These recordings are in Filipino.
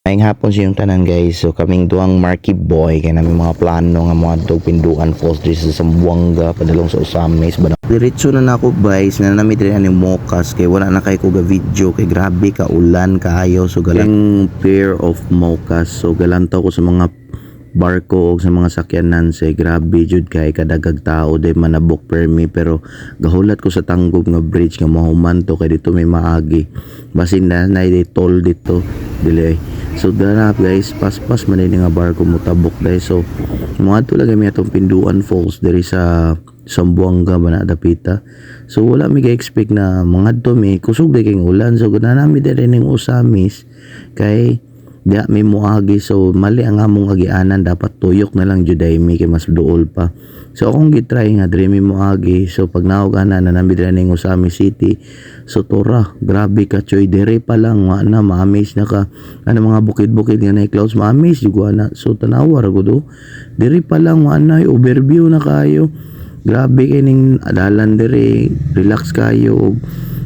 Maayong hapon sa yung tanan guys. So kaming duang Marky Boy kay namin mga plano nga mga dog pinduan falls diri sa Zamboanga padalong sa Usamis ba. Diretso na nako guys na nami diri ani Mokas kay wala na kay ko ga video kay grabe ka ulan kaayo so galang pair of Mokas so galantaw ko sa mga barko o sa mga sakyanan say grabe jud kay kadagag tao day manabok permi pero gahulat ko sa tanggob nga bridge nga mahuman to kay dito may maagi basin na day toll dito dili so danap guys paspas man nga barko mo tabok day so mga to lagi mi atong Pinduan Falls diri sa Zamboanga ba na dapita so wala mi ga-expect na mga to mi kusog day kay ulan so guna nami diri ning Usamis kay diya may muagi so mali ang among agianan dapat tuyok na lang juday mi kay mas duol pa so akong gitry nga diri mi muagi so pag naog-ana na nami diri ning Usamis City so tora grabe ka choy diri pa lang wa na ma-amaze na ka ano mga bukid-bukid nga na clouds ma-amaze jud na so tanawa ra gud diri pa lang wa na overview na kayo grabe kay ning adalan diri relax kayo og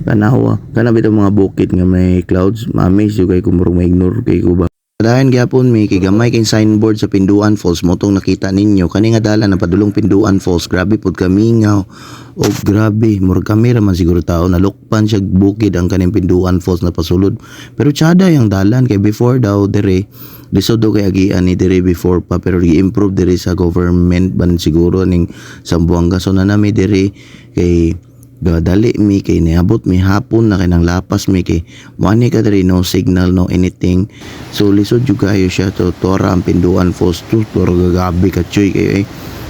tanawa kana bitong mga bukid nga may clouds ma-amaze jud kay kumurong ma-ignore kay ko ba. Dahan gyapon mi kay gamay kay signboard sa Pinduan Falls motong nakita ninyo kani nga dala na padulong Pinduan Falls grabe pud kamingaw o grabe murag kamera man siguro tao nalukpan siya bukid ang kaning Pinduan Falls na pasulod pero tsada yung dalan kay before daw dire lisod daw kay agian ni dire before pa pero i-improve dire sa government ban siguro ning Zamboanga so nanami dire kay dali mi kay niabot mi hapon na kay nang lapas mi kay muani ka diri no signal no anything so lisod jud kayo siya to tora ang Pinduan Falls to tora gagabi ka choy kay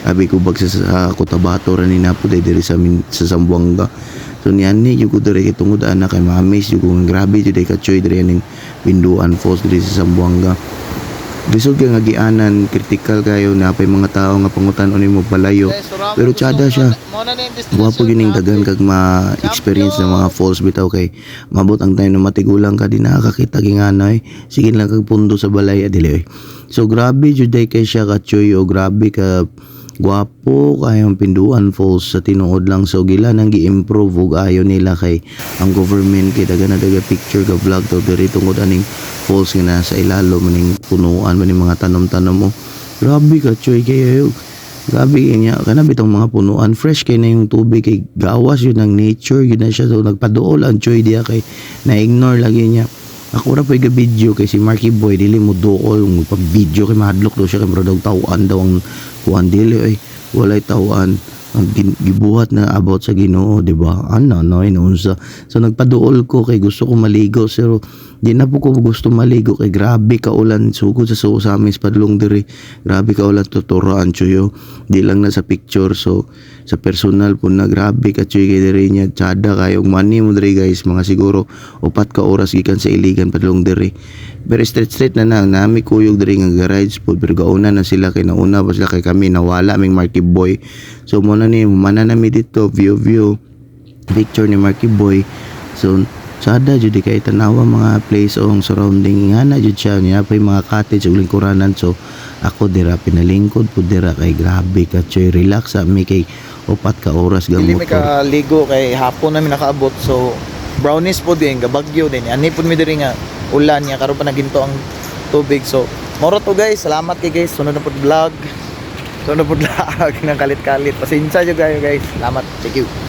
abi ko bag sa Cotabato ra ni napo diri sa Zamboanga so niani jud ko diri tungod ana kay ma-amaze jud ko grabe jud ka choy diri ning Pinduan Falls diri sa Zamboanga lisod ka nga gianan critical kayo na pay mga tao nga pangutan-on nimo palayo pero tsada siya wapo gining daghan kag ma-experience ng mga falls bitaw kay mabot ang time na matigulang ka di nakakita ginganay sige lang kag pundo sa balay adili so grabe jud kay siya ka choy o grabe ka gwapo kayong Pinduan Falls sa tinuod lang so gila nang gi-improve ug ayo nila kay ang government kay daga na daga picture ka vlog to diri tungod aning falls nga nasa ilalo maning punuan maning mga tanom-tanom mo grabe ka choy kayo grabe niya kana bitong mga punuan fresh kay na yung tubig kay gawas yun ng nature yun na siya so nagpaduol ang choy diya kay na-ignore lagi niya ako ra pay ga video kay si Marky Boy dili mo duol pag video kay mahadlok daw siya kay daw tawaan daw ang kuan dili ay walay tawaan ang gibuhat na about sa Ginoo di ba ano no inunsa so nagpaduol ko kay gusto ko maligo pero di na po ko gusto maligo kay grabe ka ulan sugod sa Usamis padulong diri grabe ka ulan tuturaan chuyo di lang na sa picture so sa personal po na grabe ka chuy kay diri niya tsada kayong money mo diri guys mga siguro 4 ka oras gikan sa Iligan padulong diri pero straight na nami kuyog diri nga garage po pero gauna na sila kay nauna pa sila kay kami nawala ming Marky Boy so mo na ni mananami dito view picture ni Marky Boy so sada jud kay tanawa mga place ong surrounding nga na jud siya niya pa mga cottage ug lingkuranan so ako dira pinalingkod pud dira kay grabe ka choy relax sa mi kay 4 ka oras gamot dili mi ka ligo kay hapon na mi nakaabot so brownies po din gabagyo din ani pud mi diri nga ulan niya karon pa naginto ang tubig so moro to guys salamat kay guys sunod na pud vlog sunod na pud vlog ng kalit-kalit pasensya jud kayo guys salamat thank you